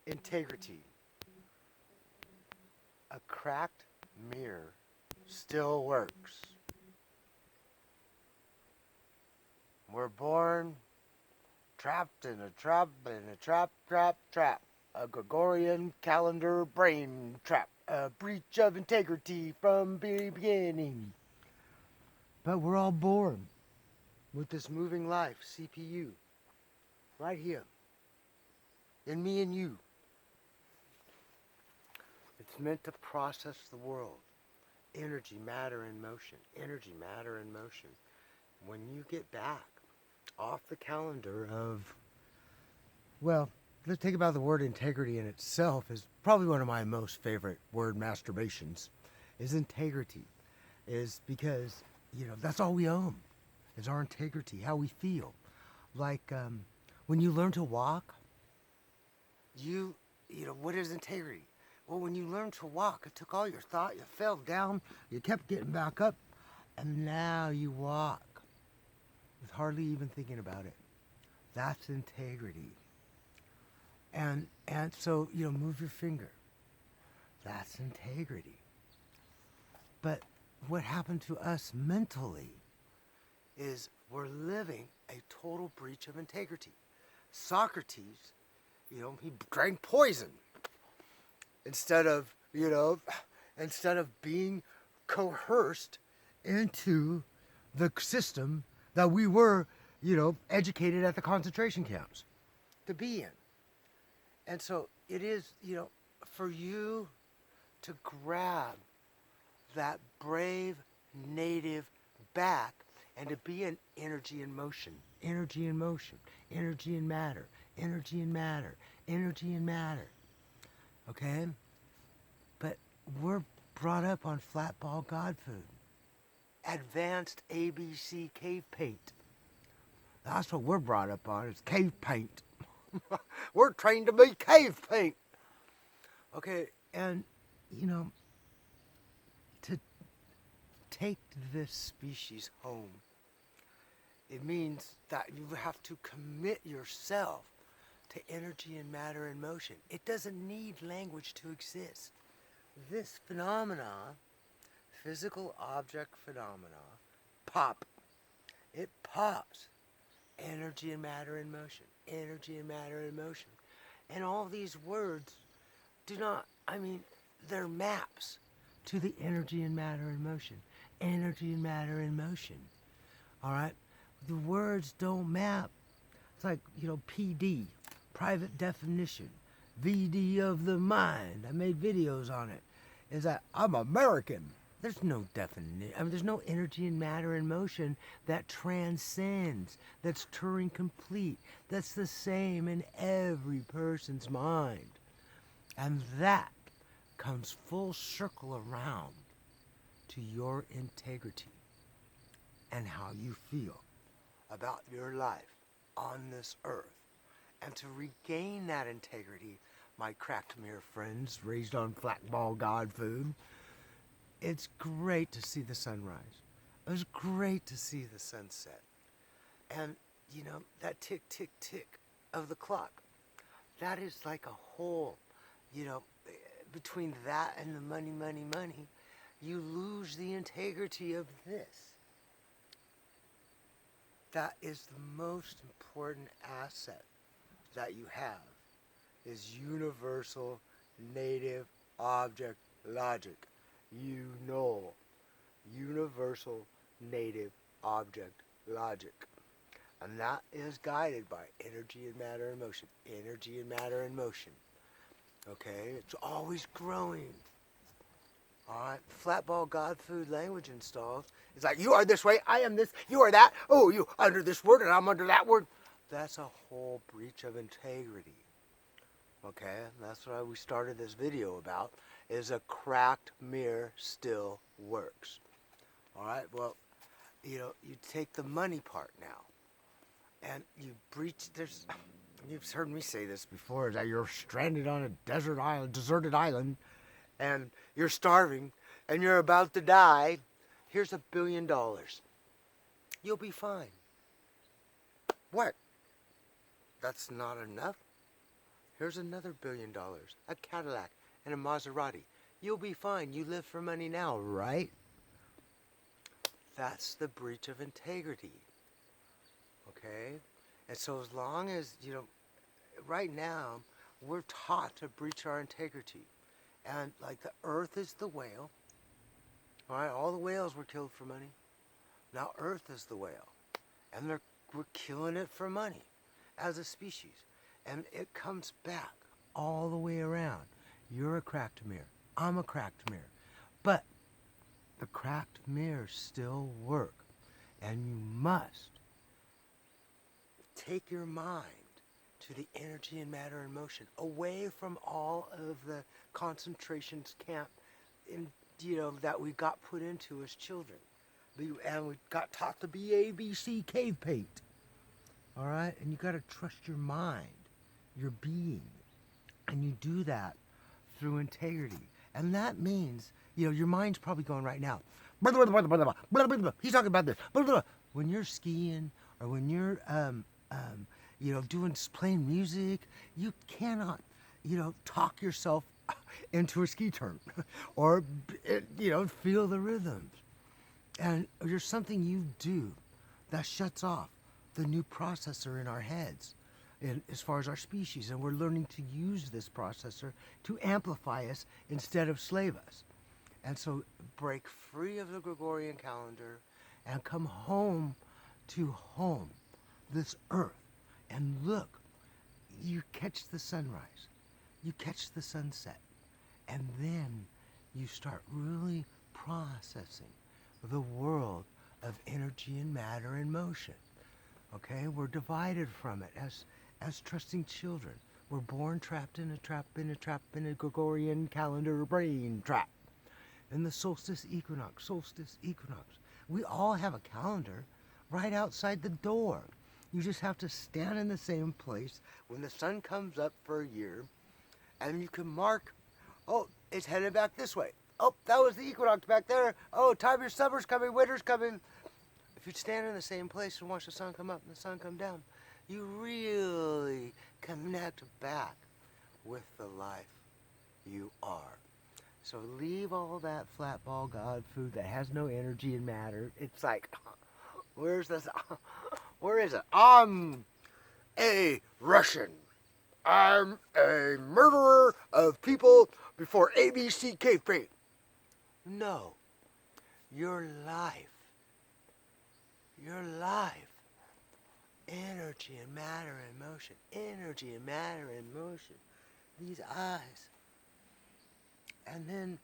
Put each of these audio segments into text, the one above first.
integrity. A cracked mirror still works. We're born trapped in a trap, trap. A Gregorian calendar brain trap. A breach of integrity from the beginning. But we're all born with this moving life, CPU, right here, in me and you. It's meant to process the world. Energy, matter, and motion. Energy, matter, and motion. When you get back off the calendar of, well, let's think about the word integrity in itself is probably one of my most favorite word masturbations, is integrity. Is because, that's all we own, is our integrity, how we feel. Like when you learn to walk, what is integrity? Well, when you learn to walk, it took all your thought, you fell down, you kept getting back up, and now you walk with hardly even thinking about it. That's integrity. And so, move your finger. That's integrity. But what happened to us mentally is we're living a total breach of integrity. Socrates, he drank poison instead of being coerced into the system that we were, educated at the concentration camps to be in. And so it is, for you to grab that brave native back and to be in energy and motion, energy and motion, energy and matter, energy and matter, energy and matter. Okay? But we're brought up on flatball god food. Advanced ABC cave paint. That's what we're brought up on, is cave paint. We're trained to be cave paint. Okay, and, to take this species home, it means that you have to commit yourself to energy and matter and motion. It doesn't need language to exist. This phenomena, physical object phenomena, pop. It pops. Energy and matter and motion. Energy and matter and motion. And all these words they're maps to the energy and matter and motion. Energy and matter and motion. All right? The words don't map. It's like, PD, private definition, VD of the mind. I made videos on it. Is that I'm American. There's no definition. There's no energy and matter and motion that transcends, that's Turing complete, that's the same in every person's mind. And that comes full circle around to your integrity and how you feel about your life on this earth. And to regain that integrity, my cracked mirror friends raised on flatball god food, it's great to see the sunrise. It was great to see the sunset. And, that tick, tick, tick of the clock, that is like a hole, between that and the money, money, money, you lose the integrity of this. That is the most important asset that you have, is universal native object logic. Universal native object logic. And that is guided by energy and matter and motion. Energy and matter and motion. Okay? It's always growing. Alright? Flatball God food language installs. It's like, you are this way, I am this, you are that. Oh, you under this word and I'm under that word. That's a whole breach of integrity. Okay? That's why we started this video about, is a cracked mirror still works. Alright? Well, you take the money part now. And you breach, you've heard me say this before, is that you're stranded on a deserted island, and you're starving, and you're about to die. Here's $1 billion. You'll be fine. What? That's not enough? Here's another $1 billion, a Cadillac, and a Maserati. You'll be fine. You live for money now, right? That's the breach of integrity. Okay? And so as long as, right now, we're taught to breach our integrity. And like the earth is the whale. All right, all the whales were killed for money. Now earth is the whale. And we're killing it for money as a species. And it comes back all the way around. You're a cracked mirror. I'm a cracked mirror. But the cracked mirrors still work. And you must take your mind to the energy and matter and motion, away from all of the concentrations camp that we got put into as children. And we got taught to be ABC cave paint. All right? And you got to trust your mind, your being. And you do that through integrity. And that means, your mind's probably going right now. He's talking about this. When you're skiing or when you're playing music, you cannot, talk yourself into a ski turn or, feel the rhythms. And there's something you do that shuts off the new processor in our heads as far as our species. And we're learning to use this processor to amplify us instead of slave us. And so break free of the Gregorian calendar and come home to home, this earth. And look, you catch the sunrise, you catch the sunset, and then you start really processing the world of energy and matter and motion. Okay, we're divided from it as trusting children. We're born trapped in a Gregorian calendar brain trap. In the solstice equinox. We all have a calendar right outside the door. You just have to stand in the same place when the sun comes up for a year, and you can mark, oh, it's headed back this way. Oh, that was the equinox back there. Oh, time your summer's coming, winter's coming. If you stand in the same place and watch the sun come up and the sun come down, you really connect back with the life you are. So leave all that flat ball God food that has no energy and matter. It's like, where's this? Where is it? I'm a Russian. I'm a murderer of people before ABC cave paint. No. Your life. Energy and matter and motion. Energy and matter and motion. These eyes. And then,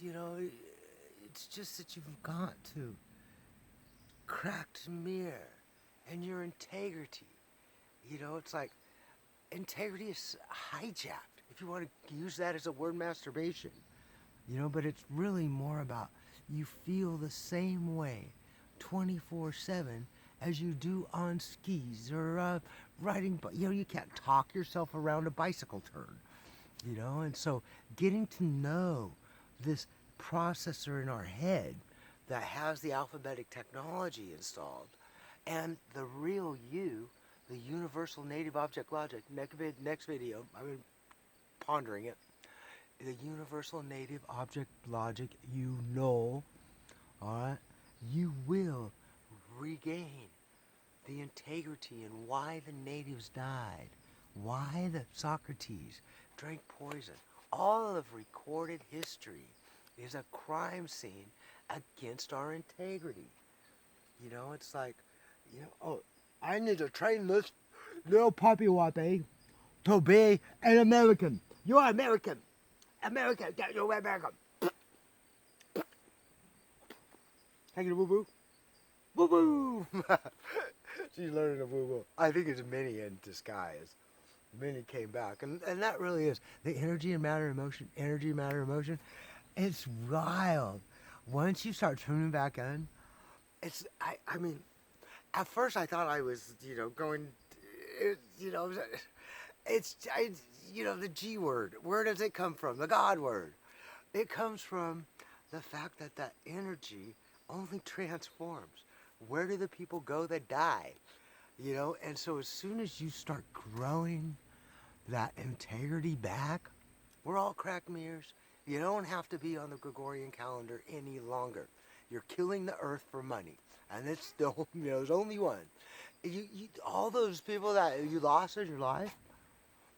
it's just that you've got to cracked mirror and your integrity. It's like integrity is hijacked, if you want to use that as a word, masturbation. But it's really more about you feel the same way 24/7 as you do on skis or riding. You can't talk yourself around a bicycle turn. And so getting to know this processor in our head that has the alphabetic technology installed and the real you, the universal native object logic, next video, I've been pondering it, the universal native object logic, all right, you will regain the integrity and why the natives died, why the Socrates drank poison. All of recorded history is a crime scene against our integrity. It's like, oh, I need to train this little puppy wappy to be an American. You're American. You're American. Hanging a woo-woo. Woo-woo. She's learning a woo-woo. I think it's Minnie in disguise. Minnie came back. And that really is. The energy and matter and motion, energy, matter, and motion, it's wild. Once you start tuning back in, I mean, at first I thought I was, going, it's the G word. Where does it come from? The God word. It comes from the fact that energy only transforms. Where do the people go that die? And so as soon as you start growing that integrity back, we're all crack mirrors. You don't have to be on the Gregorian calendar any longer. You're killing the earth for money. And it's still, there's only one. All those people that you lost in your life,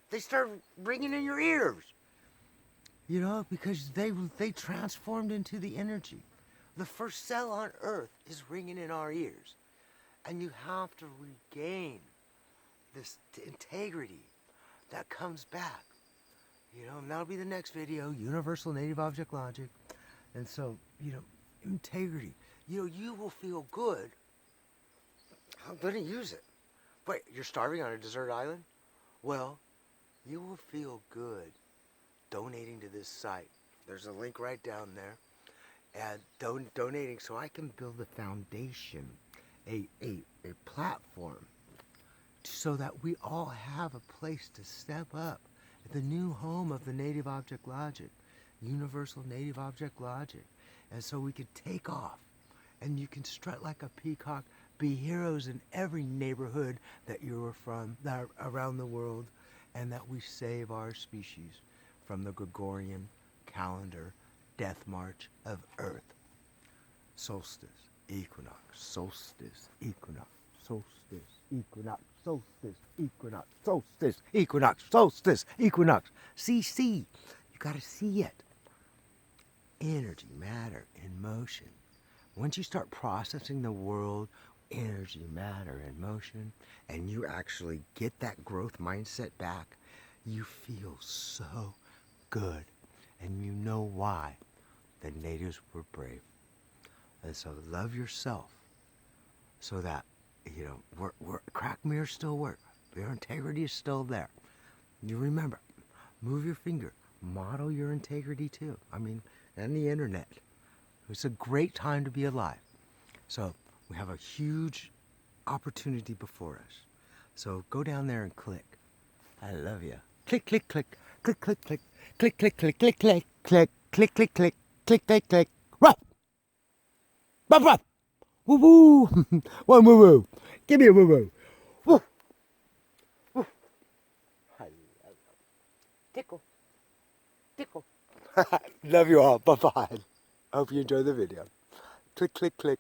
they start ringing in your ears. Because they transformed into the energy. The first cell on earth is ringing in our ears. And you have to regain this integrity that comes back. And that'll be the next video, Universal Native Object Logic. And so, integrity. You will feel good. I'm going to use it. Wait, you're starving on a desert island? Well, you will feel good donating to this site. There's a link right down there. And donating so I can build a foundation, a platform, so that we all have a place to step up at the new home of the Native Object Logic, Universal Native Object Logic. And so we could take off, and you can strut like a peacock, be heroes in every neighborhood that you're from, that are around the world, and that we save our species from the Gregorian calendar death march of Earth. Solstice, equinox, solstice, equinox, solstice, equinox, solstice, equinox, solstice, equinox, solstice, equinox. See, you gotta see it. Energy, matter, in motion. Once you start processing the world, energy, matter, and motion, and you actually get that growth mindset back, you feel so good. And you know why the natives were brave. And so love yourself so that, crack mirrors still work. Your integrity is still there. You remember, move your finger, model your integrity too. And the internet. It's a great time to be alive. So we have a huge opportunity before us. So go down there and click. I love you. Click, click, click, click, click, click, click, click, click, click, click, click, click, click, click, click, click, click. Ruff! Ruff, ruff! Woo woo! One woo woo. Give me a woo woo. Woo! Woo! I love you. Tickle. Tickle. Love you all. Bye bye. I hope you enjoyed the video. Click, click, click.